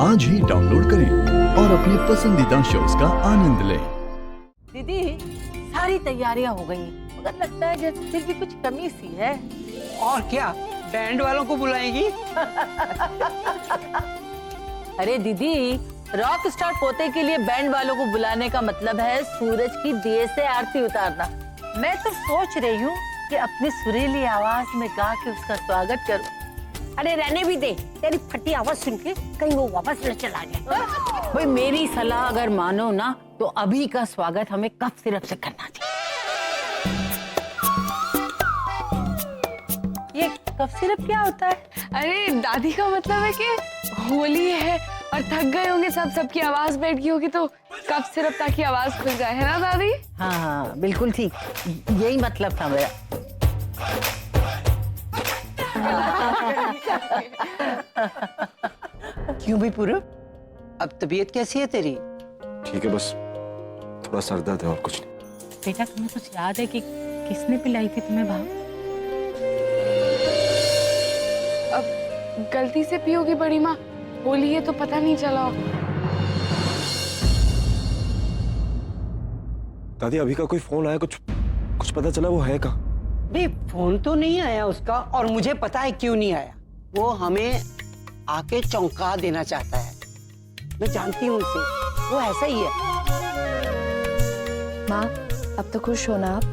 आज ही डाउनलोड करें और अपने पसंदीदा शोज का आनंद लें। दीदी सारी तैयारियां हो गई हैं, मगर लगता है जैसे फिर भी कुछ कमी सी है। और क्या बैंड वालों को बुलाएंगी? अरे दीदी, रॉक स्टार पोते के लिए बैंड वालों को बुलाने का मतलब है सूरज की दिए से आरती उतारना। मैं तो सोच रही हूँ कि अपनी सुरीली आवाज में गा के उसका स्वागत करूँ। अरे रहने भी दे, तेरी फटी आवाज सुन के कहीं वो वापस न चला जाए। भाई मेरी सलाह अगर मानो ना तो अभी का स्वागत हमें कफ सिरप से करना चाहिए। ये कफ सिरप क्या होता है? अरे दादी का मतलब है कि होली है और थक गए होंगे सबकी आवाज बैठ गई होगी तो कफ सिरप ताकि आवाज खुल जाए, है ना दादी? हाँ बिल्कुल ठीक, यही मतलब था मेरा। क्यों भी पूरब, अब तबीयत कैसी है तेरी? ठीक है, बस थोड़ा सर दर्द है और कुछ नहीं। बेटा तुम्हें कुछ याद है कि किसने पिलाई थी तुम्हें भाव? अब गलती से पियोगी बड़ी माँ, होली है तो पता नहीं चला। दादी अभी का कोई फोन आया, कुछ पता चला वो है कहाँ? बे फोन तो नहीं आया उसका, और मुझे पता है क्यों नहीं आया। वो हमें आके चौंका देना चाहता है। मैं जानती हूँ उसे, वो ऐसा ही है। माँ अब तो खुश हो ना आप?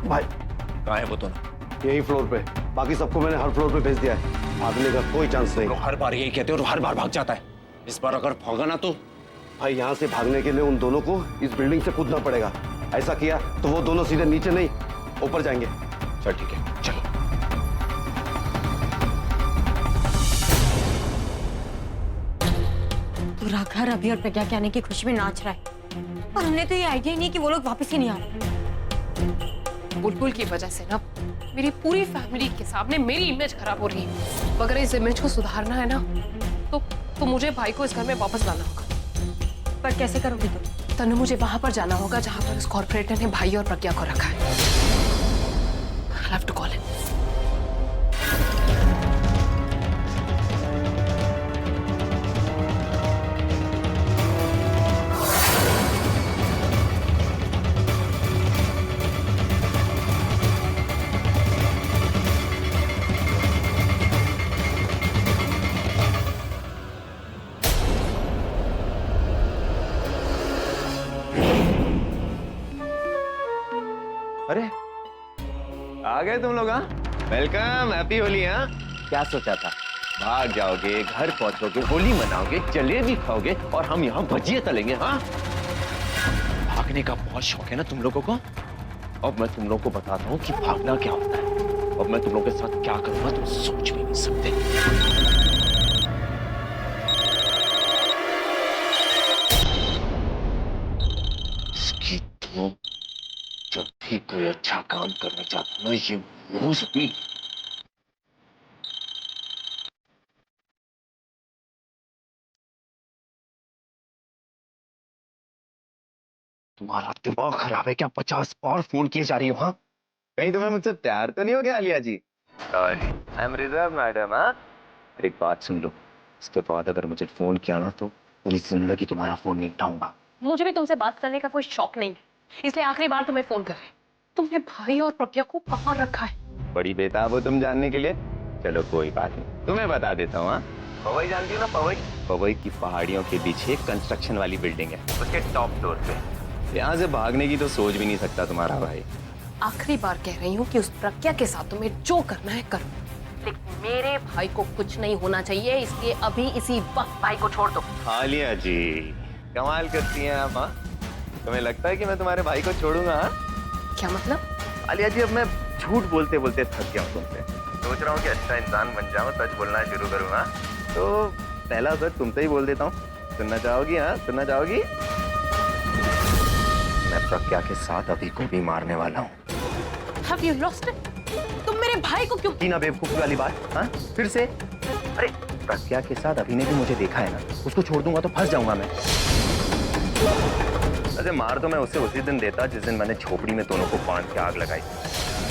भाई कहाँ है वो दोनों? यही फ्लोर पे, बाकी सबको मैंने हर फ्लोर पे भेज दिया है। भागने का कोई चांस नहीं। हर बार यही कहते हो और हर बार भाग जाता है। इस बार अगर भागा ना तो भाई यहाँ से भागने के लिए उन दोनों को इस बिल्डिंग से कूदना पड़ेगा। ऐसा किया तो वो दोनों सीधे नीचे नहीं ऊपर जाएंगे। चल ठीक है, चलो। पूरा घर अभी और प्रज्ञा के आने की खुशी में नाच रहा है, और हमने तो ये आइडिया ही नहीं कि वो लोग वापस ही नहीं आ रहे। बुलबुल की वजह से ना मेरी पूरी फैमिली के सामने मेरी इमेज खराब हो रही है। अगर इस इमेज को सुधारना है ना तो मुझे भाई को इस घर में वापस लाना होगा। पर कैसे करोगे तुम? तनु, मुझे वहां पर जाना होगा जहां पर उस कॉर्पोरेटर ने भाई और प्रज्ञा को रखा है। I'll have to call him. अरे आ गए तुम लोग? हाँ, वेलकम, हैप्पी होली। हाँ, क्या सोचा था? भाग जाओगे, घर पहुंचोगे, होली मनाओगे, जलेबी खाओगे और हम यहाँ भजिए तलेंगे। हाँ, भागने का बहुत शौक है ना तुम लोगों को? अब मैं तुम लोगों को बताता हूँ कि भागना क्या होता है। अब मैं तुम लोगों के साथ क्या करूंगा तुम सोच भी नहीं सकते। जब भी कोई अच्छा काम करने जाता ना, ये घूस भी तुम्हारा दिमाग खराब है क्या? 50 बार फोन किए जा रही हो। हाँ, कहीं तुम्हें मुझसे प्यार तो नहीं हो गया Alia ji? I am reserve madam. हाँ, एक बात सुन लो, इसके बाद अगर मुझे फोन किया ना तो पूरी जिंदगी तुम्हारा फोन नहीं उठाऊंगा। मुझे भी तुमसे बात करने का कोई शौक नहीं है, इसलिए आखिरी बार तुम्हें फोन कर रहे हैं। तुमने भाई और प्रज्ञा को कहाँ रखा है? बड़ी बेताब हो तुम जानने के लिए। चलो कोई बात नहीं, तुम्हें बता देता हूँ। हाँ, पवई जानती हो ना? पवई, पवई की पहाड़ियों के पीछे एक कंस्ट्रक्शन वाली बिल्डिंग है, उसके टॉप फ्लोर पे। यहाँ से भागने की तो सोच भी नहीं सकता तुम्हारा भाई। आखिरी बार कह रही हूँ कि उस प्रज्ञा के साथ तुम्हें जो करना है करो, लेकिन मेरे भाई को कुछ नहीं होना चाहिए, इसलिए अभी इसी वक्त भाई को छोड़ दो। आलिया जी कमाल करती हैं आप। हाँ, तुम्हें लगता है कि मैं तुम्हारे भाई को छोड़ूंगा? क्या मतलब? आलिया जी, अब मैं झूठ बोलते बोलते थक गया हूँ तुमसे। सोच रहा हूँ कि अच्छा इंसान बन जाऊँ, सच बोलना शुरू करूँगा। तो पहला सच तुमसे ही बोल देता हूँ, सुनना चाहोगी? हाँ, सुनना चाहोगी? मैं प्रज्ञा के साथ अभी को भी मारने वाला हूँ। Have you lost it? तुम मेरे भाई को क्यों? की ना बेवकूफी वाली बात। हाँ, फिर से? अरे प्रज्ञा के साथ अभी ने भी मुझे देखा है ना, उसको छोड़ दूंगा तो फंस जाऊंगा मैं। अरे मार तो मैं उसे उसी दिन देता जिस दिन मैंने झोपड़ी में दोनों को बांध के आग लगाई।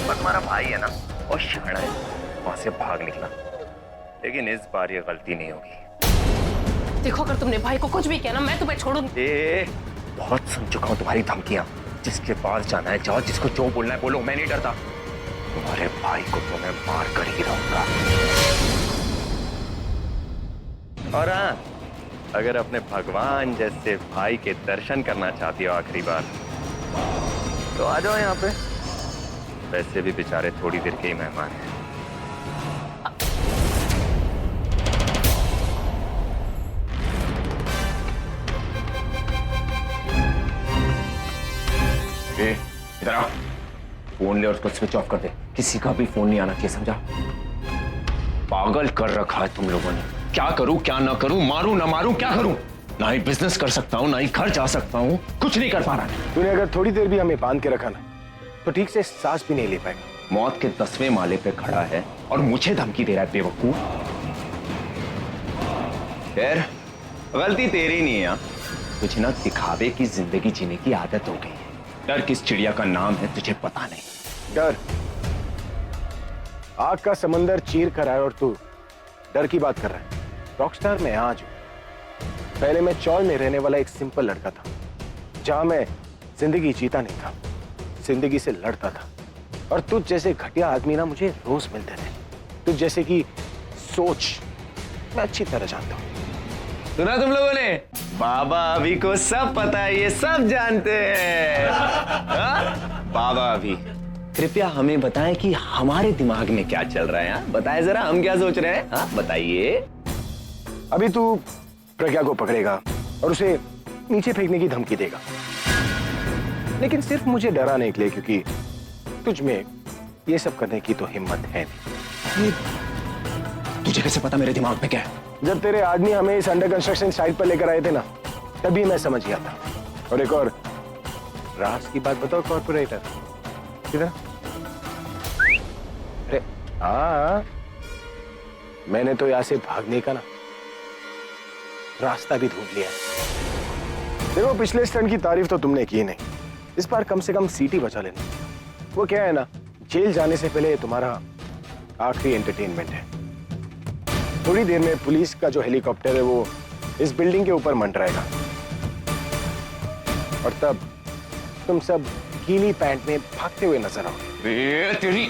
पर तुम्हारा भाई है ना, और शाना है, वहां से भाग निकला। लेकिन इस बार ये गलती नहीं होगी। देखो अगर तुमने भाई को कुछ भी किया ना, मैं तुम्हें छोड़ूंगी। बहुत सुन चुका हूँ तुम्हारी धमकियां। जिसके पास जाना है जाओ, जिसको जो बोलना है बोलो, मैं नहीं डरता। तुम्हारे भाई को तो मैं मार कर ही रहूंगा। और हाँ, अगर अपने भगवान जैसे भाई के दर्शन करना चाहती हो आखिरी बार, तो आ जाओ यहाँ पे। वैसे भी बेचारे थोड़ी देर के ही मेहमान हैं। इधर आओ, फोन ले और उसको स्विच ऑफ कर दे। किसी का भी फोन नहीं आना चाहिए, समझा? पागल कर रखा है तुम लोगों ने। क्या करूं क्या ना करूं, मारूं ना मारूं, क्या करूं? ना ही बिजनेस कर सकता हूं, ना ही घर जा सकता हूं, कुछ नहीं कर पा रहा। तूने अगर थोड़ी देर भी हमें बांध के रखा ना, तो ठीक से सांस भी नहीं ले पाएगा। मौत के 10वें माले पे खड़ा है और मुझे धमकी दे रहा है, बेवकूफ। खैर, गलती तेरी नहीं है। तुझे ना दिखावे की जिंदगी जीने की आदत हो गई है। डर किस चिड़िया का नाम है तुझे पता नहीं। डर आग का समंदर चीर कर आया और तू डर की बात कर रहा है। रॉकस्टार में आज पहले मैं चौल में रहने वाला एक सिंपल लड़का था, जहां मैं जिंदगी जीता नहीं था, जिंदगी से लड़ता था। और तुझ जैसे घटिया आदमी ना मुझे रोज मिलते थे। तुझ जैसे की सोच मैं अच्छी तरह जानता हूं। सुना तुम लोगों ने? बाबा अभी को सब पता है, ये सब जानते हैं। बाबा अभी, कृपया हमें बताएं कि हमारे दिमाग में क्या चल रहा है। बताएं जरा, हम क्या सोच रहे हैं। हाँ बताइए। अभी तू प्रज्ञा को पकड़ेगा और उसे नीचे फेंकने की धमकी देगा, लेकिन सिर्फ मुझे डराने के लिए, क्योंकि तुझ में ये सब करने की तो हिम्मत है नहीं। तुझे कैसे पता मेरे दिमाग में क्या है? जब तेरे आदमी हमें इस अंडर कंस्ट्रक्शन साइट पर लेकर आए थे ना, तभी मैं समझ गया था। और एक और राज की बात बताओ कॉर्पोरेटर, किधर? अरे हाँ, मैंने तो यहाँ से भागने का ना रास्ता भी ढूंढ लिया। देखो, पिछले स्टंट की तारीफ तो तुमने की नहीं, इस बार कम से कम सीटी बचा लेना। वो क्या है ना, जेल जाने से पहले तुम्हारा आखिरी एंटरटेनमेंट है। थोड़ी देर में पुलिस का जो हेलीकॉप्टर है वो इस बिल्डिंग के ऊपर मंडराएगा, और तब तुम सब गीली पैंट में भागते हुए नजर आओगे। तेरी